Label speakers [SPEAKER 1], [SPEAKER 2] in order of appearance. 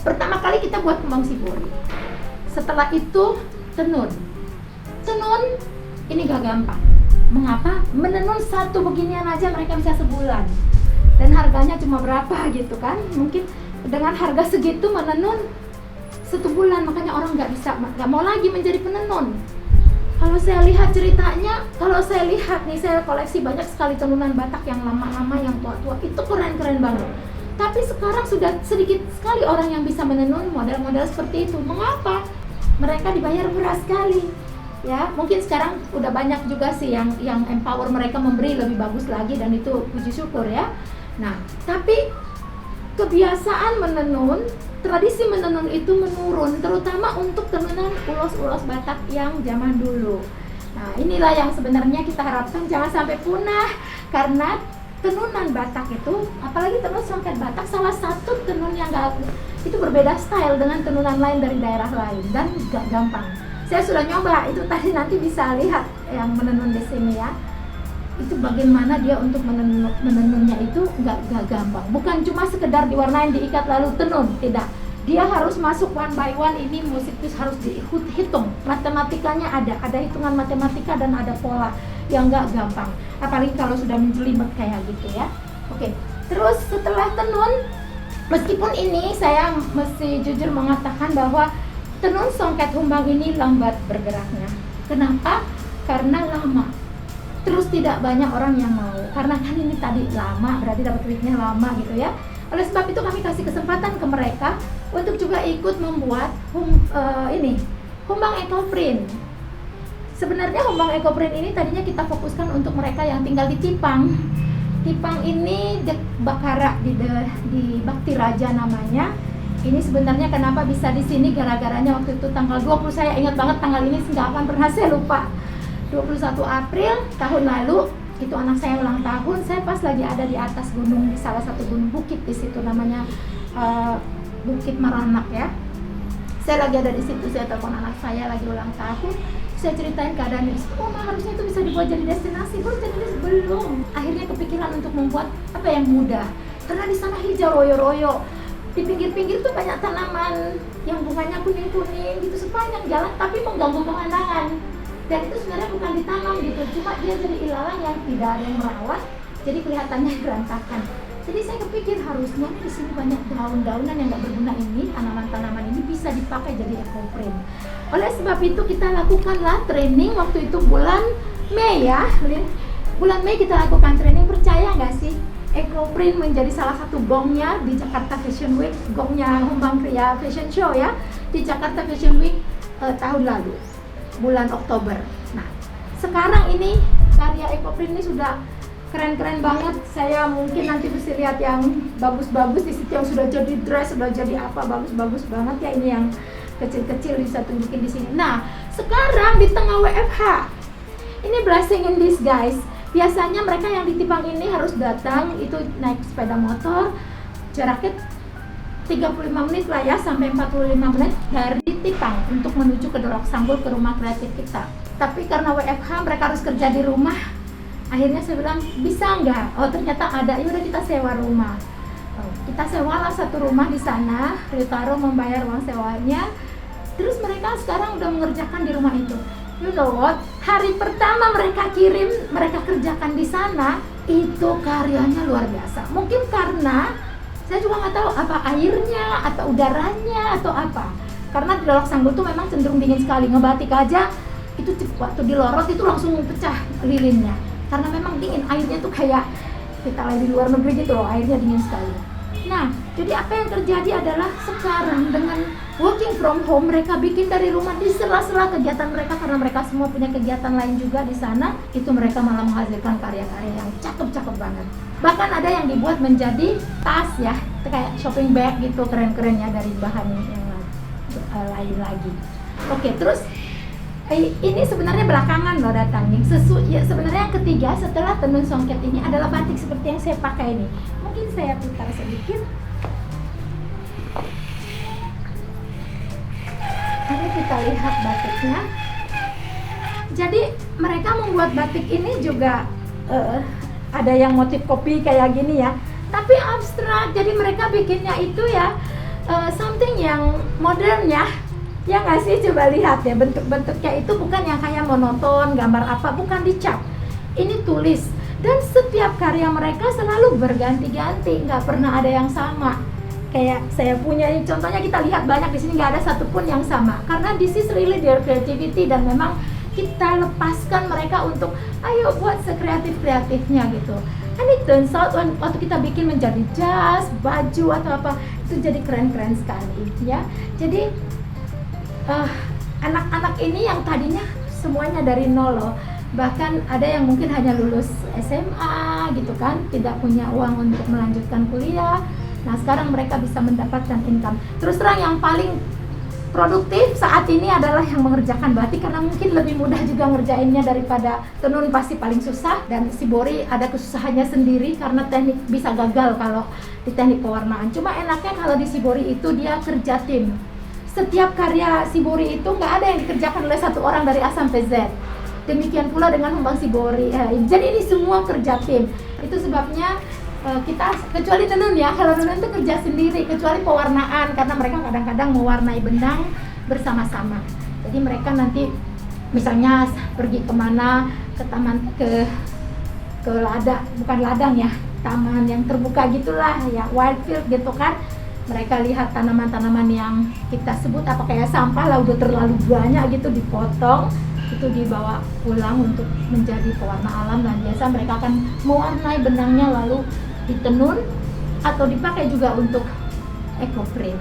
[SPEAKER 1] Pertama kali kita buat kembang sibori. Setelah itu tenun. Tenun ini gak gampang. Mengapa? Menenun satu beginian aja mereka bisa sebulan. Dan harganya cuma berapa gitu kan? Mungkin dengan harga segitu menenun 1 bulan, makanya orang nggak mau lagi menjadi penenun. Kalau saya lihat ceritanya, saya koleksi banyak sekali tenunan Batak yang lama-lama, yang tua-tua, itu keren-keren banget. Tapi sekarang sudah sedikit sekali orang yang bisa menenun model-model seperti itu. Mengapa? Mereka dibayar murah sekali. Ya, mungkin sekarang udah banyak juga sih yang empower mereka memberi lebih bagus lagi, dan itu puji syukur ya. Nah, tapi kebiasaan menenun, tradisi menenun itu menurun, terutama untuk tenunan ulos-ulos Batak yang zaman dulu. Nah, inilah yang sebenarnya kita harapkan jangan sampai punah, karena tenunan Batak itu, apalagi tenun songket Batak, salah satu tenun yang itu berbeda style dengan tenunan lain dari daerah lain, dan gak gampang. Saya sudah nyoba, itu tadi nanti bisa lihat yang menenun di sini ya. Itu bagaimana dia untuk menenunnya itu nggak gampang. Bukan cuma sekedar diwarnain, diikat lalu tenun, tidak. Dia harus masuk one by one, ini musik itu harus dihitung. Matematikanya ada hitungan matematika dan ada pola yang nggak gampang. Apalagi kalau sudah menjelimet kayak gitu ya. Oke, terus setelah tenun, meskipun ini saya mesti jujur mengatakan bahwa tenun songket Humbang ini lambat bergeraknya. Kenapa? Karena lama. Terus tidak banyak orang yang mau, karena kan ini tadi lama, berarti dapat duitnya lama gitu ya. Oleh sebab itu kami kasih kesempatan ke mereka untuk juga ikut membuat Humbang Ecoprint. Sebenarnya Humbang Ecoprint ini tadinya kita fokuskan untuk mereka yang tinggal di Tipang. Tipang ini Bakara di Bakti Raja namanya. Ini sebenarnya kenapa bisa di sini, gara-garanya waktu itu tanggal 20, saya ingat banget tanggal ini, nggak akan pernah saya lupa. 21 April tahun lalu, itu anak saya ulang tahun. Saya pas lagi ada di atas gunung, di salah satu gunung bukit di situ, namanya Bukit Maranak ya. Saya lagi ada di situ, saya telepon anak saya lagi ulang tahun. Saya ceritain keadaan ini, harusnya itu bisa dibuat jadi destinasi. Belum. Akhirnya kepikiran untuk membuat apa yang mudah, karena di sana hijau royo-royo. Di pinggir-pinggir tuh banyak tanaman yang bunganya kuning-kuning gitu sepanjang jalan, tapi mengganggu pemandangan. Dan itu sebenarnya bukan ditanam gitu, cuma dia jadi ilalang yang tidak ada yang merawat, jadi kelihatannya berantakan. Jadi saya kepikir harusnya di sini banyak daun-daunan yang nggak berguna ini, tanaman-tanaman ini bisa dipakai jadi ecoprint. Oleh sebab itu kita lakukanlah training waktu itu bulan Mei ya, bulan Mei kita lakukan training. Percaya nggak sih, ecoprint menjadi salah satu gongnya di Jakarta Fashion Week, gongnya Humbang Kria Fashion Show ya, di Jakarta Fashion Week tahun lalu. Bulan Oktober. Nah, sekarang ini karya ecoprint ini sudah keren-keren banget. Saya mungkin nanti bisa lihat yang bagus-bagus di situ, yang sudah jadi dress, sudah jadi apa, bagus-bagus banget ya. Ini yang kecil-kecil bisa tunjukin di sini. Nah, sekarang di tengah WFH, ini blessing in disguise. Biasanya mereka yang di Tipang ini harus datang itu naik sepeda motor, jaraknya 35 menit lah ya, sampai 45 menit dari Tipang untuk menuju ke Dolok Sanggul, ke rumah kreatif kita. Tapi karena WFH mereka harus kerja di rumah. Akhirnya saya bilang, bisa nggak? Oh ternyata ada, ya udah kita sewa rumah. Kita sewalah satu rumah di sana, Ryutaro membayar uang sewanya. Terus mereka sekarang udah mengerjakan di rumah itu. You know what? Hari pertama mereka kirim, mereka kerjakan di sana, itu karyanya luar biasa. Mungkin karena saya juga nggak tahu apa airnya atau udaranya atau apa, karena di Dolok Sanggul tuh memang cenderung dingin sekali. Ngebatik aja itu waktu dilorot itu langsung pecah lilinnya, karena memang dingin, airnya tuh kayak kita lagi di luar negeri gitu loh, airnya dingin sekali. Nah, jadi apa yang terjadi adalah sekarang dengan working from home, mereka bikin dari rumah di sela-sela kegiatan mereka, karena mereka semua punya kegiatan lain juga di sana. Itu mereka malah menghasilkan karya-karya yang cakep-cakep banget. Bahkan ada yang dibuat menjadi tas ya, kayak shopping bag gitu, keren-keren ya, dari bahan yang lain lagi. Oke, terus ini sebenarnya belakangan loh datangnya. Sebenarnya yang ketiga setelah tenun songket ini adalah batik seperti yang saya pakai ini. Mungkin saya putar sedikit. kita lihat batiknya. Jadi mereka membuat batik ini juga ada yang motif kopi kayak gini ya, tapi abstrak. Jadi mereka bikinnya itu ya something yang modern ya nggak sih? Coba lihat ya, bentuk-bentuknya itu bukan yang kayak monoton, gambar apa, bukan dicap, ini tulis. Dan setiap karya mereka selalu berganti-ganti, nggak pernah ada yang sama. Kayak saya punya ini, contohnya kita lihat banyak di sini nggak ada satupun yang sama, karena this is really their creativity, dan memang kita lepaskan mereka untuk ayo buat sekreatif-kreatifnya gitu. And it turns out waktu kita bikin menjadi jas, baju atau apa, itu jadi keren-keren sekali ya. Jadi anak-anak ini yang tadinya semuanya dari nol loh, bahkan ada yang mungkin hanya lulus SMA gitu kan, tidak punya uang untuk melanjutkan kuliah. Nah sekarang mereka bisa mendapatkan income. Terus terang yang paling produktif saat ini adalah yang mengerjakan batik, karena mungkin lebih mudah juga ngerjainnya daripada tenun. Pasti paling susah, dan shibori ada kesusahannya sendiri karena teknik bisa gagal kalau di teknik pewarnaan. Cuma enaknya kalau di shibori itu dia kerja tim. Setiap karya shibori itu nggak ada yang dikerjakan oleh satu orang dari A sampai Z. Demikian pula dengan humbang shibori. Jadi ini semua kerja tim. Itu sebabnya kita, kecuali tenun ya, kalau tenun itu kerja sendiri, kecuali pewarnaan, karena mereka kadang-kadang mewarnai benang bersama-sama. Jadi mereka nanti misalnya pergi kemana, ke taman, ke ladang, bukan ladang ya, taman yang terbuka gitulah ya, wild field gitu kan. Mereka lihat tanaman-tanaman yang kita sebut apa kayak sampah lah, udah terlalu banyak gitu, dipotong, itu dibawa pulang untuk menjadi pewarna alam. Dan biasa mereka akan mewarnai benangnya lalu ditenun atau dipakai juga untuk eco print.